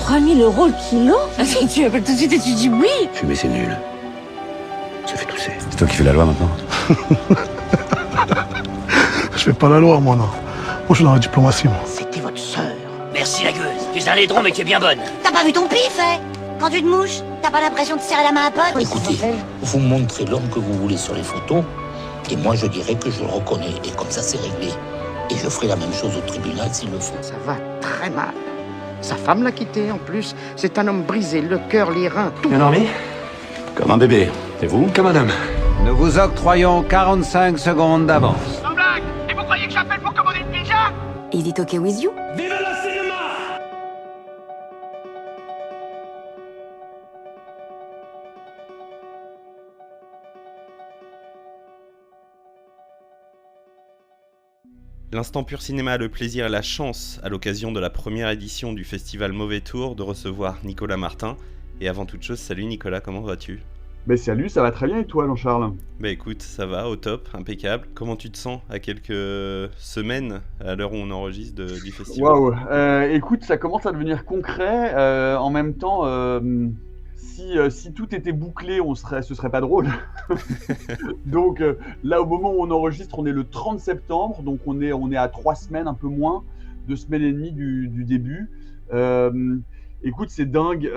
3000 € le kilo? Tu appelles tout de suite et tu dis oui. Fumer, c'est nul. Ça fait tousser. C'est toi qui fais la loi maintenant. Je fais pas la loi, moi, non. Moi, je suis dans la diplomatie, moi. C'était votre sœur. Merci la gueuse. Tu es un laidron mais tu es bien bonne. T'as pas vu ton pif, hein? Quand tu te mouches, t'as pas l'impression de serrer la main à pote? Écoutez, vous montrez l'homme que vous voulez sur les photos, et moi je dirais que je le reconnais, et comme ça c'est réglé. Et je ferai la même chose au tribunal s'il le faut. Ça va très mal. Sa femme l'a quitté en plus. C'est un homme brisé, le cœur, les reins, tout. Bien dormi? Comme un bébé. Et vous? Comme un homme. Nous vous octroyons 45 secondes d'avance. Sans blague! Et vous croyez que j'appelle pour commander une pizza? Is it okay with you? Vive le cinéma! L'Instant Pur Cinéma a le plaisir et la chance, à l'occasion de la première édition du festival Mauvais Tour, de recevoir Nicolas Martin. Et avant toute chose, salut Nicolas, comment vas-tu? Salut, ça va très bien et toi Jean-Charles? Écoute, ça va, au top, impeccable. Comment tu te sens à quelques semaines, à l'heure où on enregistre du festival? Waouh, écoute, ça commence à devenir concret. En même temps, si tout était bouclé, ce serait pas drôle. Donc là, au moment où on enregistre, on est le 30 septembre, donc on est à 3 semaines, un peu moins, 2 semaines et demie du début. Écoute, c'est dingue,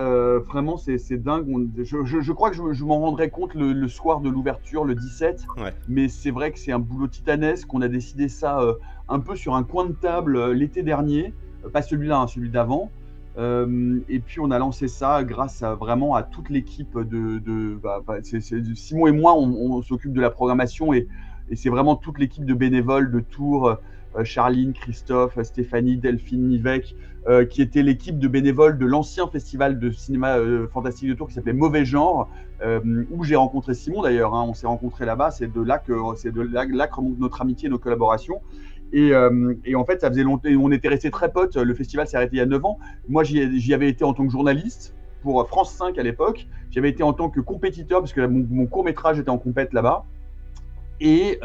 vraiment, c'est dingue. Je crois que je m'en rendrai compte le soir de l'ouverture, le 17. Ouais. Mais c'est vrai que c'est un boulot titanesque. On a décidé ça un peu sur un coin de table l'été dernier, pas celui-là, hein, celui d'avant. Et puis on a lancé ça grâce vraiment à toute l'équipe Simon et moi, on s'occupe de la programmation et c'est vraiment toute l'équipe de bénévoles de Tours. Charline, Christophe, Stéphanie, Delphine, Nivek, qui était l'équipe de bénévoles de l'ancien festival de cinéma fantastique de Tours qui s'appelait Mauvais Genre, où j'ai rencontré Simon d'ailleurs, hein, on s'est rencontrés là-bas, c'est de là que remonte notre amitié et nos collaborations. Et en fait, ça faisait longtemps, on était restés très potes, le festival s'est arrêté il y a 9 ans. Moi, j'y avais été en tant que journaliste pour France 5 à l'époque, j'avais été en tant que compétiteur, parce que mon court-métrage était en compète là-bas. Et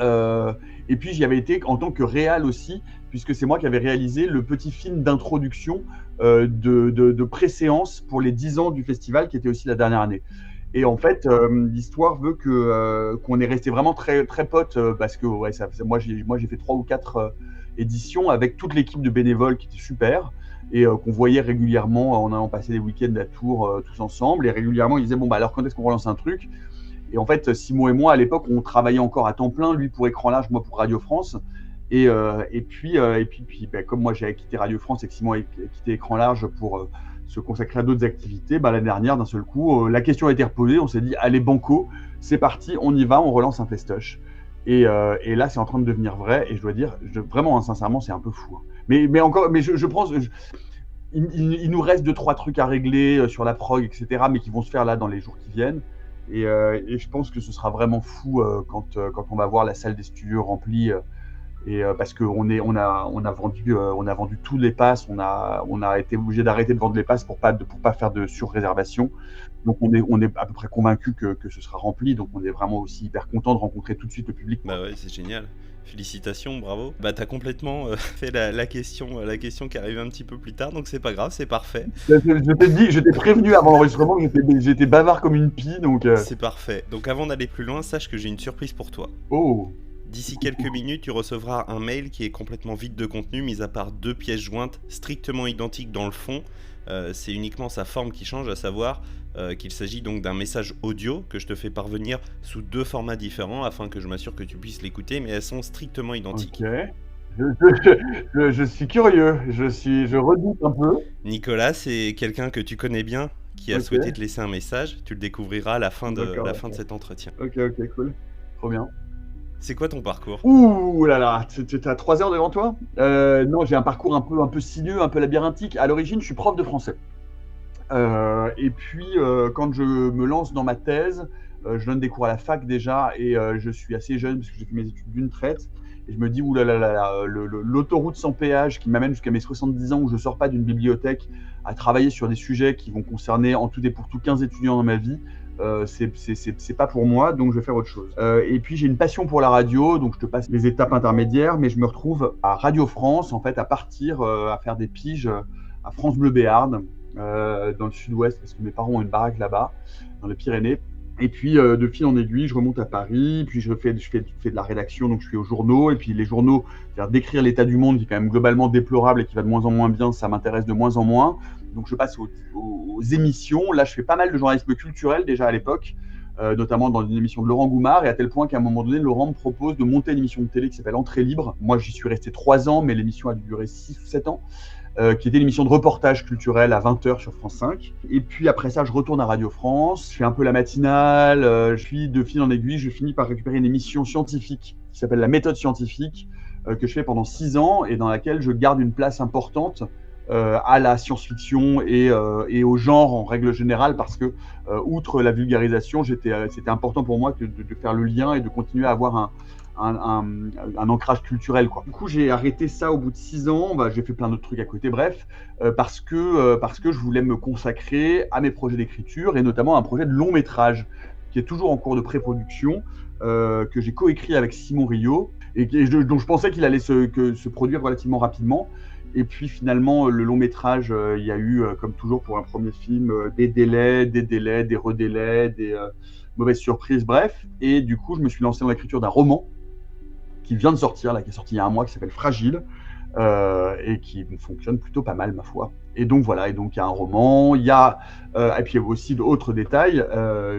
puis j'y avais été en tant que réal aussi, puisque c'est moi qui avais réalisé le petit film d'introduction de préséance pour les 10 ans du festival, qui était aussi la dernière année. Et en fait, l'histoire veut qu'on est resté vraiment très, très potes, parce que moi j'ai fait 3 ou 4 éditions avec toute l'équipe de bénévoles qui était super, et qu'on voyait régulièrement en allant passer des week-ends à Tours tous ensemble. Et régulièrement, ils disaient alors quand est-ce qu'on relance un truc? Et en fait, Simon et moi, à l'époque, on travaillait encore à temps plein, lui pour Écran Large, moi pour Radio France. Et puis, comme moi j'ai quitté Radio France et que Simon a quitté Écran Large pour se consacrer à d'autres activités, l'année dernière, d'un seul coup, la question a été reposée. On s'est dit, allez, banco, c'est parti, on y va, on relance un festoche. Et là, c'est en train de devenir vrai. Et je dois dire, vraiment, sincèrement, c'est un peu fou. Mais je pense, il nous reste 2-3 trucs à régler sur la prog, etc., mais qui vont se faire là dans les jours qui viennent. Et je pense que ce sera vraiment fou quand on va voir la salle des studios remplie, parce qu'on a vendu tous les passes, on a été obligé d'arrêter de vendre les passes pour pas faire de surréservation. Donc on est à peu près convaincu que ce sera rempli, donc on est vraiment aussi hyper content de rencontrer tout de suite le public. Bah ouais, c'est génial. Félicitations, bravo. T'as complètement fait la question qui arrive un petit peu plus tard, donc c'est pas grave, c'est parfait. Je t'ai prévenu avant l'enregistrement que j'étais bavard comme une pie, donc... C'est parfait. Donc avant d'aller plus loin, sache que j'ai une surprise pour toi. Oh. D'ici quelques minutes, tu recevras un mail qui est complètement vide de contenu, mis à part 2 pièces jointes strictement identiques dans le fond. C'est uniquement sa forme qui change, à savoir qu'il s'agit donc d'un message audio que je te fais parvenir sous 2 formats différents afin que je m'assure que tu puisses l'écouter, mais elles sont strictement identiques. Ok. Je suis curieux, je redoute un peu. Nicolas, c'est quelqu'un que tu connais bien qui a souhaité te laisser un message. Tu le découvriras à la fin de cet entretien. Ok, cool. Trop bien. C'est quoi ton parcours? Ouh là là, t'as 3 heures devant toi? Non, j'ai un parcours un peu sinueux, un peu labyrinthique. À l'origine, je suis prof de français. Et puis, quand je me lance dans ma thèse, je donne des cours à la fac déjà, et je suis assez jeune parce que j'ai fait mes études d'une traite. Et je me dis, l'autoroute sans péage qui m'amène jusqu'à mes 70 ans, où je ne sors pas d'une bibliothèque à travailler sur des sujets qui vont concerner en tout et pour tout 15 étudiants dans ma vie, c'est pas pour moi, donc je vais faire autre chose. Et puis j'ai une passion pour la radio, donc je te passe les étapes intermédiaires, mais je me retrouve à Radio France, en fait, à partir à faire des piges à France Bleu Béarn. dans le sud-ouest, parce que mes parents ont une baraque là-bas, dans les Pyrénées. Et puis, de fil en aiguille, je remonte à Paris, puis je fais de la rédaction, donc je suis aux journaux, et puis les journaux, c'est-à-dire d'écrire l'état du monde, qui est quand même globalement déplorable et qui va de moins en moins bien, ça m'intéresse de moins en moins. Donc je passe aux émissions. Là, je fais pas mal de journalisme culturel déjà à l'époque, notamment dans une émission de Laurent Goumard, et à tel point qu'à un moment donné, Laurent me propose de monter une émission de télé qui s'appelle Entrée libre. Moi, j'y suis resté 3 ans, mais l'émission a dû durer 6 ou 7 ans. Qui était l'émission de reportage culturel à 20h sur France 5. Et puis après ça, je retourne à Radio France, je fais un peu la matinale, puis de fil en aiguille, je finis par récupérer une émission scientifique qui s'appelle La Méthode Scientifique, que je fais pendant 6 ans et dans laquelle je garde une place importante à la science-fiction et au genre en règle générale, parce que outre la vulgarisation, c'était important pour moi de faire le lien et de continuer à avoir un ancrage culturel, quoi. Du coup, j'ai arrêté ça au bout de 6 ans. J'ai fait plein d'autres trucs à côté, bref, parce que je voulais me consacrer à mes projets d'écriture et notamment à un projet de long métrage qui est toujours en cours de pré-production, que j'ai coécrit avec Simon Rio et dont je pensais qu'il allait se produire relativement rapidement. Et puis finalement, le long métrage, il y a eu, comme toujours pour un premier film, des délais, des redélais, des mauvaises surprises, bref. Et du coup, je me suis lancé dans l'écriture d'un roman qui vient de sortir, là, qui est sorti il y a un mois, qui s'appelle Fragile, et qui fonctionne plutôt pas mal, ma foi. Et donc voilà, il y a un roman, et puis il y a aussi d'autres détails.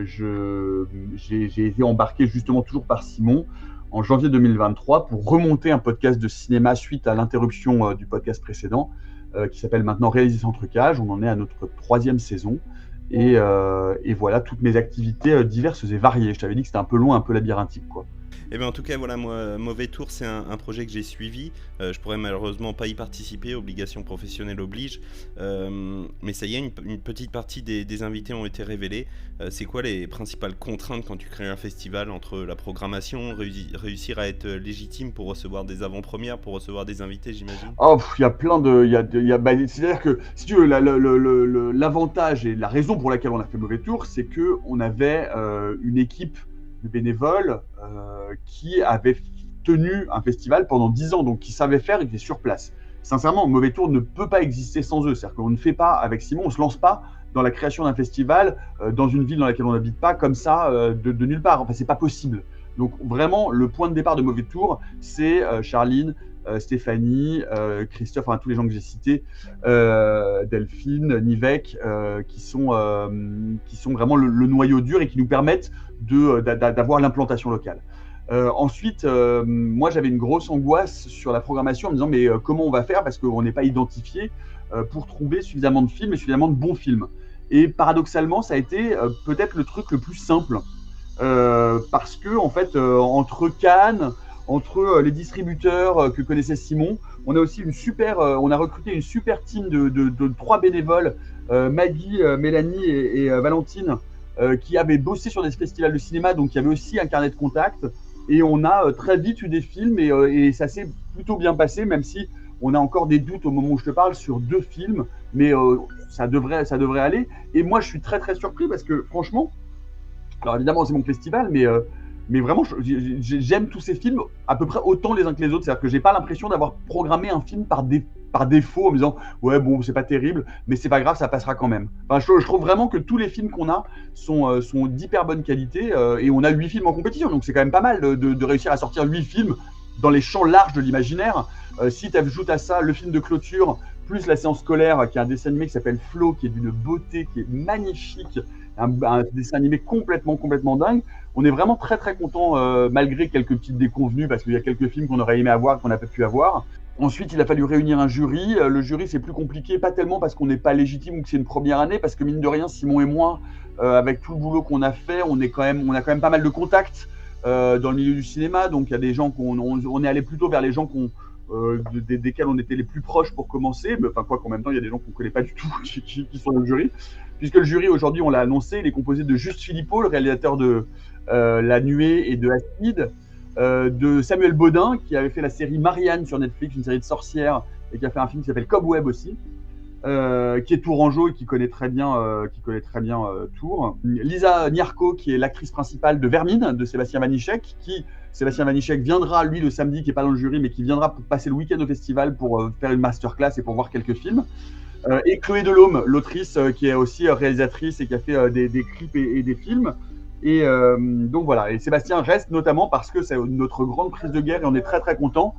J'ai été embarqué justement toujours par Simon en janvier 2023 pour remonter un podcast de cinéma suite à l'interruption du podcast précédent, qui s'appelle maintenant Réaliser sans trucage. On en est à notre 3e saison. Et voilà, toutes mes activités diverses et variées. Je t'avais dit que c'était un peu long, un peu labyrinthique, quoi. Et bien en tout cas, voilà, moi, Mauvais Tour, c'est un projet que j'ai suivi. Je pourrais malheureusement pas y participer, obligation professionnelle oblige. Mais ça y est, une petite partie des invités ont été révélés. C'est quoi les principales contraintes quand tu crées un festival entre la programmation, réussir à être légitime pour recevoir des avant-premières, pour recevoir des invités, j'imagine? Oh, il y a plein de... c'est-à-dire que, si tu veux, l'avantage et la raison pour laquelle on a fait Mauvais Tour, c'est qu'on avait une équipe de bénévoles qui avaient tenu un festival pendant 10 ans, donc qui savaient faire et qui étaient sur place. Sincèrement, Mauvais Tour ne peut pas exister sans eux. C'est-à-dire qu'on ne fait pas, avec Simon, on ne se lance pas dans la création d'un festival dans une ville dans laquelle on n'habite pas, comme ça, de nulle part. Enfin, c'est pas possible. Donc vraiment, le point de départ de Mauvais Tour, c'est Charline, Stéphanie, Christophe, enfin tous les gens que j'ai cités, Delphine, Nivek, qui sont vraiment le noyau dur et qui nous permettent d'avoir l'implantation locale. Ensuite, moi j'avais une grosse angoisse sur la programmation en me disant mais comment on va faire, parce qu'on n'est pas identifié pour trouver suffisamment de films et suffisamment de bons films. Et paradoxalement, ça a été peut-être le truc le plus simple, parce que en fait, entre Cannes, entre les distributeurs que connaissait Simon, on a aussi on a recruté une super team de 3 bénévoles, Maggie, Mélanie et Valentine, qui avaient bossé sur des festivals de cinéma, donc qui avaient aussi un carnet de contacts. Et on a très vite eu des films et ça s'est plutôt bien passé, même si on a encore des doutes au moment où je te parle sur 2 films, mais ça devrait aller. Et moi, je suis très très surpris parce que franchement, alors évidemment c'est mon festival, mais vraiment j'aime tous ces films à peu près autant les uns que les autres. C'est-à-dire que j'ai pas l'impression d'avoir programmé un film par défaut en me disant ouais bon c'est pas terrible, mais c'est pas grave, ça passera quand même. Enfin, je trouve vraiment que tous les films qu'on a sont d'hyper bonne qualité, et on a 8 films en compétition, donc c'est quand même pas mal de réussir à sortir 8 films dans les champs larges de l'imaginaire. Si tu ajoutes à ça le film de clôture plus la séance scolaire, qui est un dessin animé qui s'appelle Flo, qui est d'une beauté, qui est magnifique, un dessin animé complètement dingue. On est vraiment très très content, malgré quelques petites déconvenues, parce qu'il y a quelques films qu'on aurait aimé avoir qu'on n'a pas pu avoir. Ensuite, il a fallu réunir un jury. Le jury, c'est plus compliqué, pas tellement parce qu'on n'est pas légitime ou que c'est une première année, parce que mine de rien, Simon et moi, avec tout le boulot qu'on a fait, on a quand même pas mal de contacts dans le milieu du cinéma. Donc il y a des gens on est allé plutôt vers les gens desquels on était les plus proches pour commencer. Mais enfin quoi qu'en même temps, il y a des gens qu'on ne connaît pas du tout qui sont dans le jury. Puisque le jury, aujourd'hui, on l'a annoncé, il est composé de Juste Philippot, le réalisateur de La Nuée et de Acide, de Samuel Baudin, qui avait fait la série Marianne sur Netflix, une série de sorcières, et qui a fait un film qui s'appelle Cobweb aussi, qui est tourangeau et qui connaît très bien Tours. Lisa Niarco, qui est l'actrice principale de Vermine, de Sébastien Vanitschek, Sébastien Vanitschek viendra, lui, le samedi, qui n'est pas dans le jury, mais qui viendra pour passer le week-end au festival pour faire une masterclass et pour voir quelques films. Et Chloé Delhomme, l'autrice qui est aussi réalisatrice et qui a fait des clips et des films. Et donc voilà, et Sébastien reste notamment parce que c'est notre grande prise de guerre et on est très très content.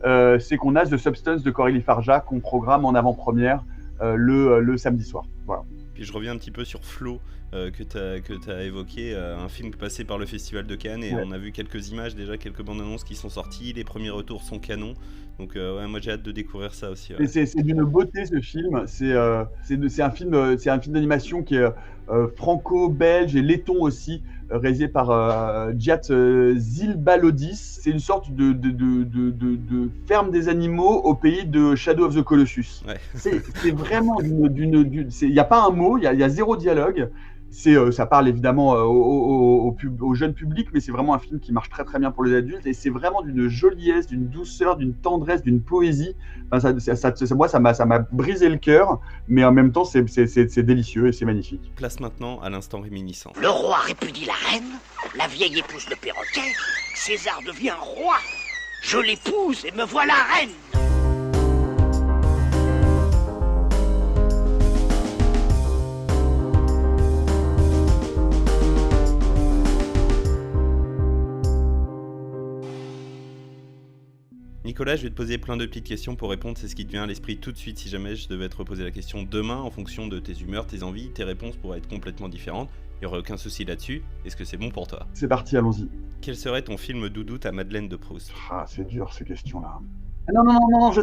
C'est qu'on a The Substance de Coralie Farja qu'on programme en avant-première le samedi soir. Voilà. Puis je reviens un petit peu sur Flo que tu as évoqué, un film passé par le Festival de Cannes et on a vu quelques images déjà, quelques bandes annonces qui sont sorties, les premiers retours sont canons, donc ouais, moi j'ai hâte de découvrir ça aussi. Ouais. Et c'est d'une beauté ce film, c'est un film d'animation qui est franco-belge et letton aussi, réalisé par Giat Zilbalodis. C'est une sorte de ferme des animaux au pays de Shadow of the Colossus. Ouais. C'est vraiment il n'y a pas un mot, il y a zéro dialogue. Ça parle évidemment au jeune public, mais c'est vraiment un film qui marche très très bien pour les adultes et c'est vraiment d'une joliesse, d'une douceur, d'une tendresse, d'une poésie. Enfin, moi, ça m'a brisé le cœur, mais en même temps, c'est délicieux et c'est magnifique. Place maintenant à l'instant réminiscent. Le roi répudie la reine, la vieille épouse le perroquet, César devient roi. Je l'épouse et me voilà reine. Nicolas, je vais te poser plein de petites questions pour répondre, c'est ce qui te vient à l'esprit tout de suite si jamais je devais te reposer la question demain en fonction de tes humeurs, tes envies, tes réponses pourraient être complètement différentes, il n'y aurait aucun souci là-dessus, est-ce que c'est bon pour toi? C'est parti, allons-y. Quel serait ton film doudou, ta Madeleine de Proust? Ah, c'est dur ces questions-là. Non, je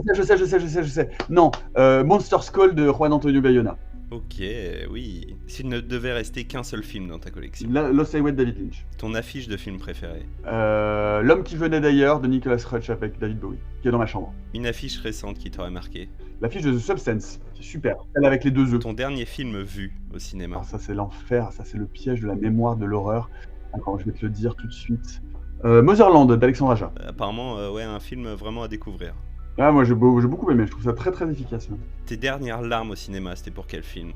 sais. Non, Monster Skull de Juan Antonio Bayona. Ok, oui. S'il ne devait rester qu'un seul film dans ta collection. Lost Highway de David Lynch. Ton affiche de film préféré? L'homme qui venait d'ailleurs de Nicolas Cage avec David Bowie, qui est dans ma chambre. Une affiche récente qui t'aurait marqué? L'affiche de The Substance, c'est super. Celle avec les deux œufs. Ton dernier film vu au cinéma? Alors ça c'est l'enfer, ça c'est le piège de la mémoire de l'horreur. Attends, je vais te le dire tout de suite. Motherland d'Alexandre Aja. Apparemment, ouais, un film vraiment à découvrir. Ah, moi j'ai beaucoup aimé, je trouve ça très très efficace. Même. Tes dernières larmes au cinéma, c'était pour quel film?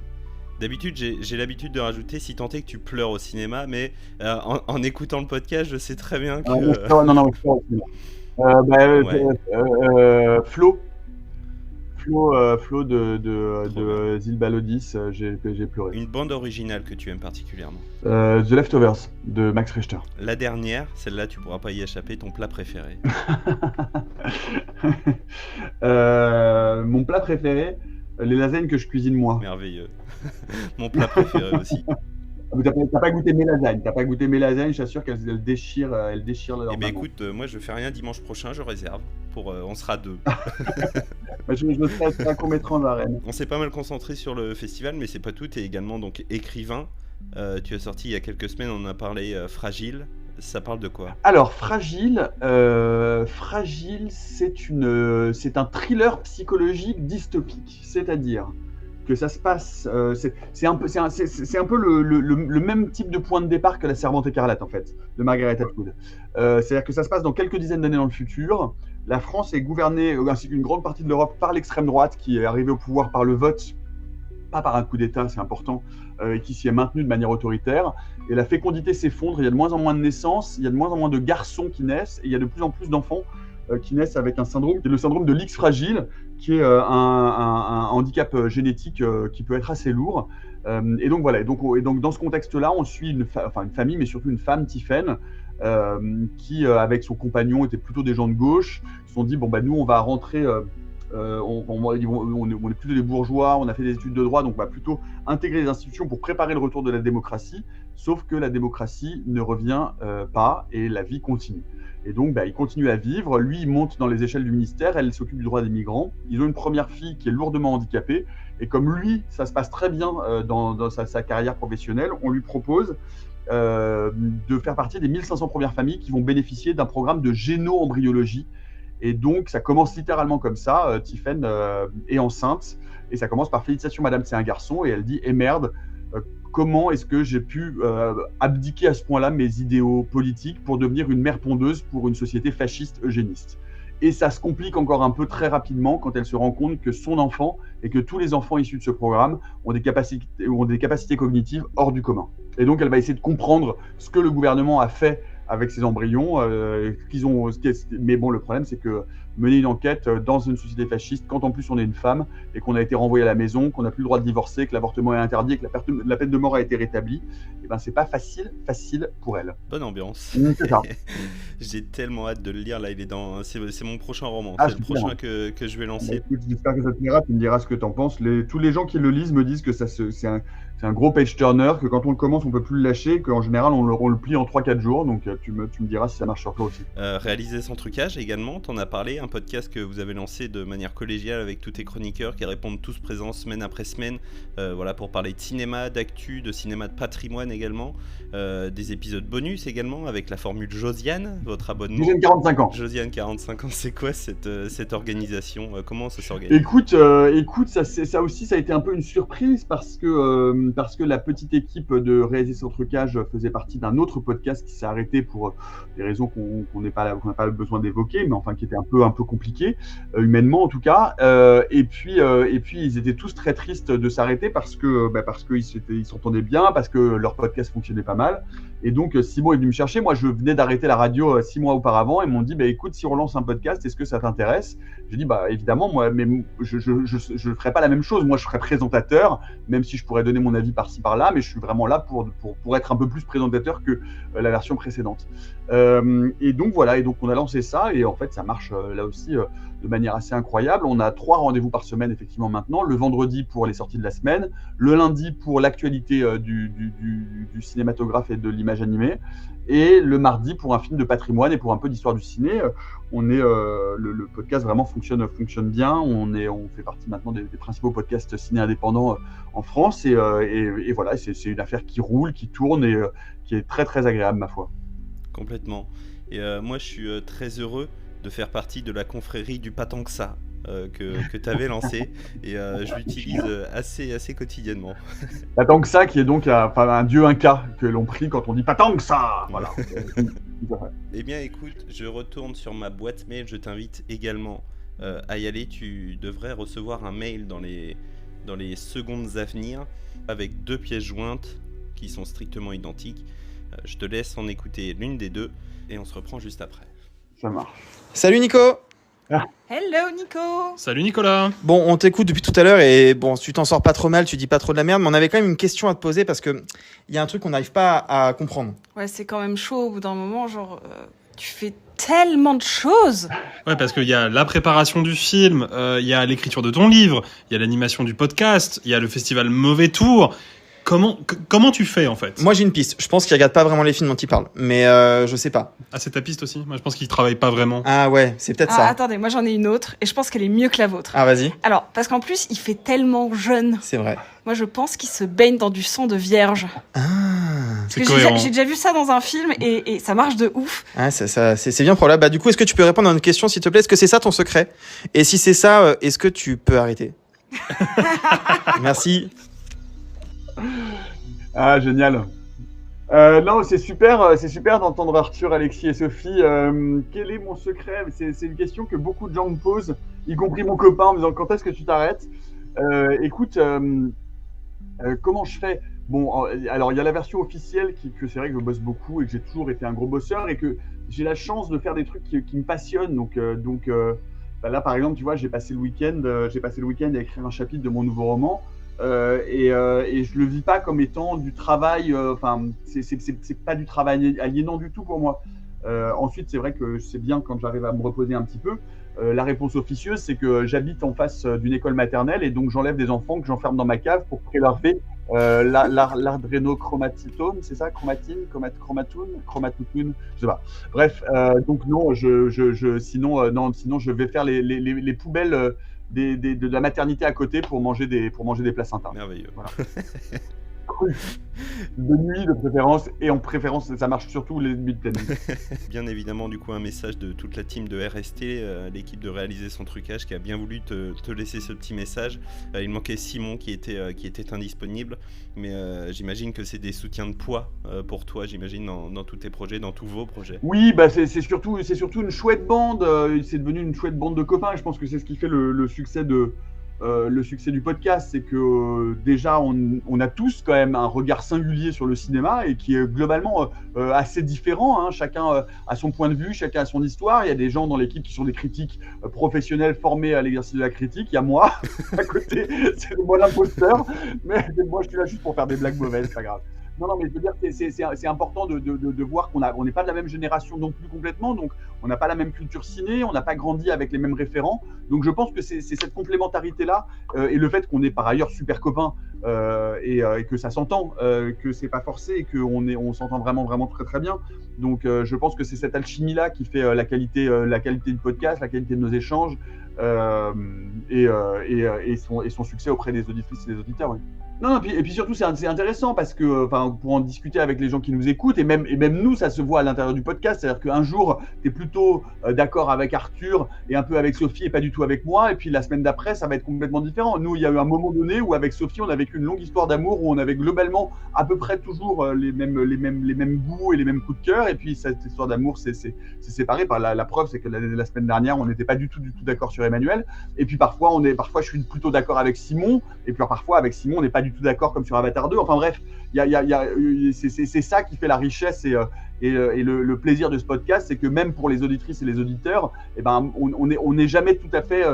D'habitude, j'ai l'habitude de rajouter si tant est que tu pleures au cinéma, mais en écoutant le podcast, je sais très bien que... Non, je pleure au cinéma. Flo de Zilbalodis, j'ai pleuré. Une bande originale que tu aimes particulièrement? The Leftovers de Max Richter. La dernière, celle-là tu pourras pas y échapper, ton plat préféré? Mon plat préféré, les lasagnes que je cuisine moi. Merveilleux. Mon plat préféré aussi. T'as pas goûté mes lasagnes, je t'assure qu'elles déchirent leur Eh ben écoute, moi je fais rien dimanche prochain, je réserve. On sera deux. Je serai à Courmétran de la Reine. On s'est pas mal concentré sur le festival, mais c'est pas tout, t'es également donc écrivain. Tu as sorti il y a quelques semaines, on en a parlé, Fragile. Ça parle de quoi? Alors, Fragile, c'est un thriller psychologique dystopique, c'est-à-dire que ça se passe, c'est un peu le même type de point de départ que La Servante écarlate en fait, de Margaret Atwood. C'est-à-dire que ça se passe dans quelques dizaines d'années dans le futur. La France est gouvernée, ainsi qu'une grande partie de l'Europe, par l'extrême droite qui est arrivée au pouvoir par le vote, pas par un coup d'État, c'est important, et qui s'y est maintenue de manière autoritaire. Et la fécondité s'effondre, il y a de moins en moins de naissances, il y a de moins en moins de garçons qui naissent, et il y a de plus en plus d'enfants qui naissent avec un syndrome, qui est le syndrome de l'X fragile, qui est un handicap génétique qui peut être assez lourd. Et donc voilà, et donc dans ce contexte-là, on suit une famille, mais surtout une femme, Tiphaine, qui avec son compagnon étaient plutôt des gens de gauche, se sont dit bon bah nous on va rentrer, on est plutôt des bourgeois, on a fait des études de droit, donc on va plutôt intégrer les institutions pour préparer le retour de la démocratie, sauf que la démocratie ne revient pas et la vie continue. Et donc, il continue à vivre. Lui, il monte dans les échelles du ministère. Elle s'occupe du droit des migrants. Ils ont une première fille qui est lourdement handicapée. Et comme lui, ça se passe très bien dans sa carrière professionnelle, on lui propose de faire partie des 1500 premières familles qui vont bénéficier d'un programme de géno-embryologie. Et donc, ça commence littéralement comme ça. Tiphaine est enceinte. Et ça commence par « Félicitations, madame, c'est un garçon ». Et elle dit « Eh merde !» Comment est-ce que j'ai pu abdiquer à ce point-là mes idéaux politiques pour devenir une mère pondeuse pour une société fasciste eugéniste? Et ça se complique encore un peu très rapidement quand elle se rend compte que son enfant et que tous les enfants issus de ce programme ont des capacités cognitives hors du commun. Et donc elle va essayer de comprendre ce que le gouvernement a fait avec ces embryons. Mais bon, le problème c'est que mener une enquête dans une société fasciste quand en plus on est une femme et qu'on a été renvoyé à la maison, qu'on n'a plus le droit de divorcer, que l'avortement est interdit et que la peine de mort a été rétablie. Et ben c'est pas facile pour elle. Bonne ambiance. C'est ça. J'ai tellement hâte de le lire là, il est dans c'est mon prochain roman, Ah, c'est le super. prochain que je vais lancer. Écoute, j'espère que ça te plaira, tu me diras ce que t'en penses. Tous les gens qui le lisent me disent que c'est un gros page-turner, que quand on le commence, on peut plus le lâcher, qu'en général, on le plie en 3-4 jours. Donc, tu me diras si ça marche sur toi aussi. Réaliser sans trucage également, t'en as parlé, un podcast que vous avez lancé de manière collégiale avec tous tes chroniqueurs qui répondent tous présents semaine après semaine, voilà, pour parler de cinéma, d'actu, de cinéma de patrimoine également, des épisodes bonus également avec la formule Josiane, votre abonnement. Josiane 45 ans. Josiane 45 ans, c'est quoi cette organisation, comment ça s'organise? Écoute, ça aussi, ça a été un peu une surprise parce que la petite équipe de Réaliser sans trucage faisait partie d'un autre podcast qui s'est arrêté pour des raisons qu'on n'a pas besoin d'évoquer, mais enfin qui était un peu compliqué, humainement en tout cas. Et puis ils étaient tous très tristes de s'arrêter parce qu'ils s'entendaient bien, parce que leur podcast fonctionnait pas mal. Et donc Simon est venu me chercher. Moi, je venais d'arrêter la radio 6 mois auparavant. Ils m'ont dit, écoute, si on lance un podcast, est-ce que ça t'intéresse? J'ai dit, évidemment, moi, mais je ferai pas la même chose. Moi, je serai présentateur, même si je pourrais donner mon avis par-ci par-là, mais je suis vraiment là pour être un peu plus présentateur que la version précédente. Et donc voilà, et donc on a lancé ça, et en fait, ça marche là aussi de manière assez incroyable. On a 3 rendez-vous par semaine, effectivement, maintenant. Le vendredi pour les sorties de la semaine, le lundi pour l'actualité du cinématographe et de l'image animée, et le mardi pour un film de patrimoine et pour un peu d'histoire du ciné. Le podcast vraiment fonctionne bien. On fait partie maintenant des principaux podcasts ciné indépendants en France, et voilà, c'est une affaire qui roule, qui tourne et qui est très très agréable, ma foi. Complètement. Et moi, je suis très heureux de faire partie de la confrérie du Pas tant que ça que tu avais lancé, et je l'utilise assez quotidiennement. Pas tant que ça, qui est donc un dieu inca que l'on prie quand on dit pas tant que ça. Voilà. Eh bien, écoute, je retourne sur ma boîte mail. Je t'invite également à y aller. Tu devrais recevoir un mail dans les secondes à venir avec 2 pièces jointes qui sont strictement identiques. Je te laisse en écouter l'une des 2 et on se reprend juste après. Ça marche. Salut Nico. Hello Nico. Salut Nicolas. Bon, on t'écoute depuis tout à l'heure et bon, tu t'en sors pas trop mal, tu dis pas trop de la merde, mais on avait quand même une question à te poser parce que il y a un truc qu'on n'arrive pas à comprendre. Ouais, c'est quand même chaud au bout d'un moment, genre tu fais tellement de choses. Ouais, parce qu'il y a la préparation du film, il y a l'écriture de ton livre, il y a l'animation du podcast, il y a le festival Mauvais Tour. Comment tu fais en fait? Moi j'ai une piste, je pense qu'il regarde pas vraiment les films dont il parle, mais je sais pas. Ah, c'est ta piste aussi? Moi je pense qu'il travaille pas vraiment. Ah ouais, c'est peut-être ça. Attendez, moi j'en ai une autre et je pense qu'elle est mieux que la vôtre. Ah vas-y. Alors, parce qu'en plus il fait tellement jeune. C'est vrai. Moi je pense qu'il se baigne dans du sang de vierge. Ah, c'est cohérent. J'ai déjà vu ça dans un film et ça marche de ouf. Ah, c'est bien probable. Bah du coup, est-ce que tu peux répondre à une question s'il te plaît? Est-ce que c'est ça ton secret? Et si c'est ça, est-ce que tu peux arrêter? Merci. Ah, génial. Non, c'est super d'entendre Arthur, Alexis et Sophie. Quel est mon secret? C'est une question que beaucoup de gens me posent, y compris mon copain, en me disant quand est-ce que tu t'arrêtes? Écoute, comment je fais? Bon, alors il y a la version officielle que c'est vrai que je bosse beaucoup et que j'ai toujours été un gros bosseur et que j'ai la chance de faire des trucs qui me passionnent. Donc là, par exemple, tu vois, j'ai passé le week-end à écrire un chapitre de mon nouveau roman. Et je le vis pas comme étant du travail, c'est pas du travail aliénant du tout pour moi. Ensuite, c'est vrai que c'est bien quand j'arrive à me reposer un petit peu. La réponse officieuse, c'est que j'habite en face d'une école maternelle et donc j'enlève des enfants que j'enferme dans ma cave pour prélever l'adrénochromatitome, c'est ça? Chromatine, chromatotune, je sais pas. Bref, donc non, sinon je vais faire les poubelles de la maternité à côté pour manger des placentas. Merveilleux. Voilà. De nuit de préférence, et en préférence ça marche surtout les nuits de pleine nuit. Bien évidemment, du coup, un message de toute la team de RST, l'équipe de Réaliser sans trucage, qui a bien voulu te laisser ce petit message. Il manquait Simon qui était indisponible, mais j'imagine que c'est des soutiens de poids pour toi, j'imagine, dans tous tes projets, dans tous vos projets. Oui, c'est surtout une chouette bande, c'est devenu une chouette bande de copains, et je pense que c'est ce qui fait le succès de le succès du podcast, c'est que déjà on a tous quand même un regard singulier sur le cinéma et qui est globalement assez différent, hein. Chacun a son point de vue, chacun a son histoire. Il y a des gens dans l'équipe qui sont des critiques professionnels formés à l'exercice de la critique. Il y a moi à côté, c'est moi l'imposteur, mais moi je suis là juste pour faire des blagues mauvaises, c'est pas grave. Non, mais je veux dire, c'est important de voir on n'est pas de la même génération non plus complètement, donc on n'a pas la même culture ciné, on n'a pas grandi avec les mêmes référents. Donc je pense que c'est cette complémentarité-là et le fait qu'on est par ailleurs super copains et que ça s'entend, que c'est pas forcé et qu'on s'entend vraiment très très bien. Donc je pense que c'est cette alchimie-là qui fait la qualité du podcast, la qualité de nos échanges et son succès auprès des auditrices et des auditeurs. Oui. Non, et puis surtout, c'est intéressant parce que, pour en discuter avec les gens qui nous écoutent, et même nous, ça se voit à l'intérieur du podcast. C'est-à-dire qu'un jour, tu es plutôt d'accord avec Arthur et un peu avec Sophie et pas du tout avec moi. Et puis la semaine d'après, ça va être complètement différent. Nous, il y a eu un moment donné où, avec Sophie, on a vécu une longue histoire d'amour où on avait globalement à peu près toujours les mêmes goûts et les mêmes coups de cœur. Et puis cette histoire d'amour s'est séparée. La preuve, c'est que la semaine dernière, on n'était pas du tout d'accord sur Emmanuel. Et puis parfois, je suis plutôt d'accord avec Simon. Et puis parfois, avec Simon, on n'est pas du tout d'accord comme sur Avatar 2. Enfin bref, c'est ça qui fait la richesse et le plaisir de ce podcast, c'est que même pour les auditrices et les auditeurs, on n'est jamais tout à fait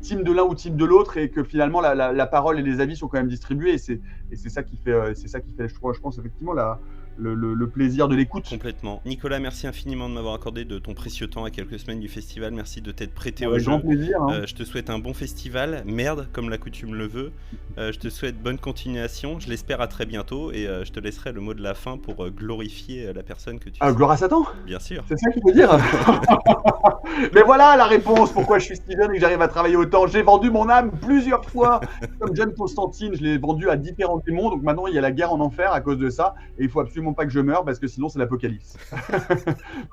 team de l'un ou team de l'autre, et que finalement la parole et les avis sont quand même distribués. Et c'est ça qui fait, je pense effectivement le plaisir de l'écoute. Complètement. Nicolas, merci infiniment de m'avoir accordé de ton précieux temps à quelques semaines du festival. Merci de t'être prêté au jeu. Grand plaisir. Hein. Je te souhaite un bon festival. Merde, comme la coutume le veut. Je te souhaite bonne continuation. Je l'espère à très bientôt. Et je te laisserai le mot de la fin pour glorifier la personne que tu es. Gloire à Satan. Bien sûr. C'est ça qu'il faut dire. Mais voilà la réponse. Pourquoi je suis Steven et que j'arrive à travailler autant. J'ai vendu mon âme plusieurs fois. Comme John Constantine, je l'ai vendu à différents démons. Donc maintenant, il y a la guerre en enfer à cause de ça. Et il faut absolument pas que je meure parce que sinon c'est l'apocalypse.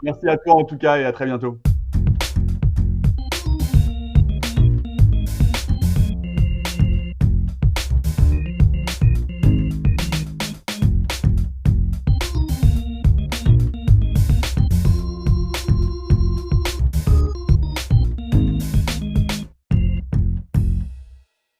Merci à toi en tout cas et à très bientôt.